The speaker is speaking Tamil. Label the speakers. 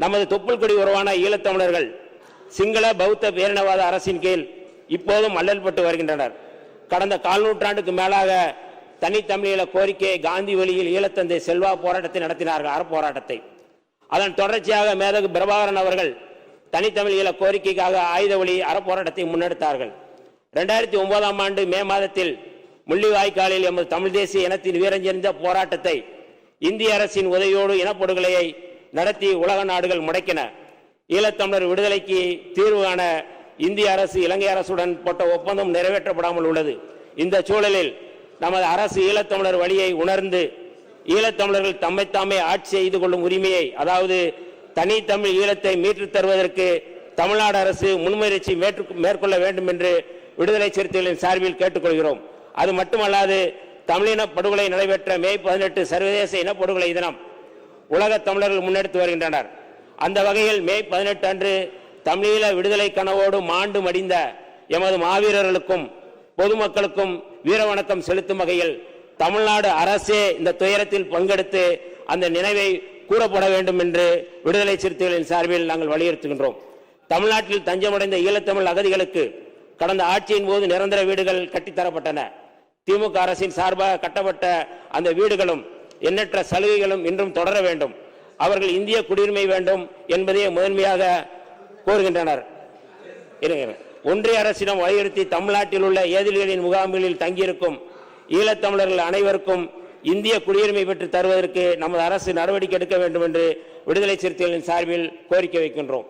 Speaker 1: நமது தொப்புள் கொடி உறவான ஈழத்தமிழர்கள் சிங்கள பௌத்த பேரினவாத அரசின் கீழ் இப்போதும் அல்லல்பட்டு வருகின்றனர். கடந்த 4 நூற்றாண்டுக்கு மேலாக தனித்தமிழீழ கோரிக்கையை காந்தி வழியில் ஈழத்தந்தை செல்வா போராட்டத்தை நடத்தினார்கள், அறப்போராட்டத்தை. அதன் தொடர்ச்சியாக மேதகு பிரபாகரன் அவர்கள் தனித்தமிழ் ஈழ கோரிக்கைக்காக ஆயுத வழி அறப்போராட்டத்தை முன்னெடுத்தார்கள். 2009ஆம் ஆண்டு மே மாதத்தில் முள்ளிவாய்க்காலில் எமது தமிழ் தேசிய இனத்தின் வீரஞ்செறிந்த போராட்டத்தை இந்திய அரசின் உதவியோடு இனப்படுகொலையை நடத்தி உலக நாடுகள் முடக்கின. ஈழத்தமிழர் விடுதலைக்கு தீர்வு காண இந்திய அரசு இலங்கை அரசுடன் போட்ட ஒப்பந்தம் நிறைவேற்றப்படாமல் உள்ளது. இந்த சூழலில் நமது அரசு ஈழத்தமிழர் வழியை உணர்ந்து ஈழத்தமிழர்கள் தம்மைத்தாமே ஆட்சி செய்து கொள்ளும் உரிமையை, அதாவது தனித்தமிழ் ஈழத்தை மீட்டுத் தருவதற்கு தமிழ்நாடு அரசு முன்முயற்சி மேற்கொள்ள வேண்டும் என்று விடுதலை சிறுத்தைகளின் சார்பில் கேட்டுக்கொள்கிறோம். அது மட்டுமல்லாது தமிழின படுகொலை நடைபெற்ற மே 18 சர்வதேச இனப்படுகொலை தினம் உலக தமிழர்கள் முன்னெடுத்து வருகின்றனர். அந்த வகையில் மே 18 அன்று தமிழீழ விடுதலை கனவோடு மாண்டு மடிந்த எமது மாவீரர்களுக்கும் பொதுமக்களுக்கும் வீரவணக்கம் செலுத்தும் வகையில் தமிழ்நாடு அரசே இந்த துயரத்தில் பங்கெடுத்து அந்த நினைவை கூறப்பட வேண்டும் என்று விடுதலை சிறுத்தைகளின் சார்பில் நாங்கள் வலியுறுத்துகின்றோம். தமிழ்நாட்டில் தஞ்சமடைந்த ஈழத்தமிழ் அகதிகளுக்கு கடந்த ஆட்சியின் போது நிரந்தர வீடுகள் கட்டித்தரப்பட்டன. திமுக அரசின் சார்பாக கட்டப்பட்ட அந்த வீடுகளும் எண்ணற்ற சலுகைகளும் இன்றும் தொடர வேண்டும். அவர்கள் இந்திய குடியுரிமை வேண்டும் என்பதை முதன்மையாக கோருகின்றனர். ஒன்றிய அரசிடம் வலியுறுத்தி தமிழ்நாட்டில் உள்ள ஏதிலிகளின் முகாம்களில் தங்கியிருக்கும் ஈழத்தமிழர்கள் அனைவருக்கும் இந்திய குடியுரிமை பெற்று தருவதற்கு நமது அரசு நடவடிக்கை எடுக்க வேண்டும் என்று விடுதலை சிறுத்தைகளின் சார்பில் கோரிக்கை வைக்கின்றோம்.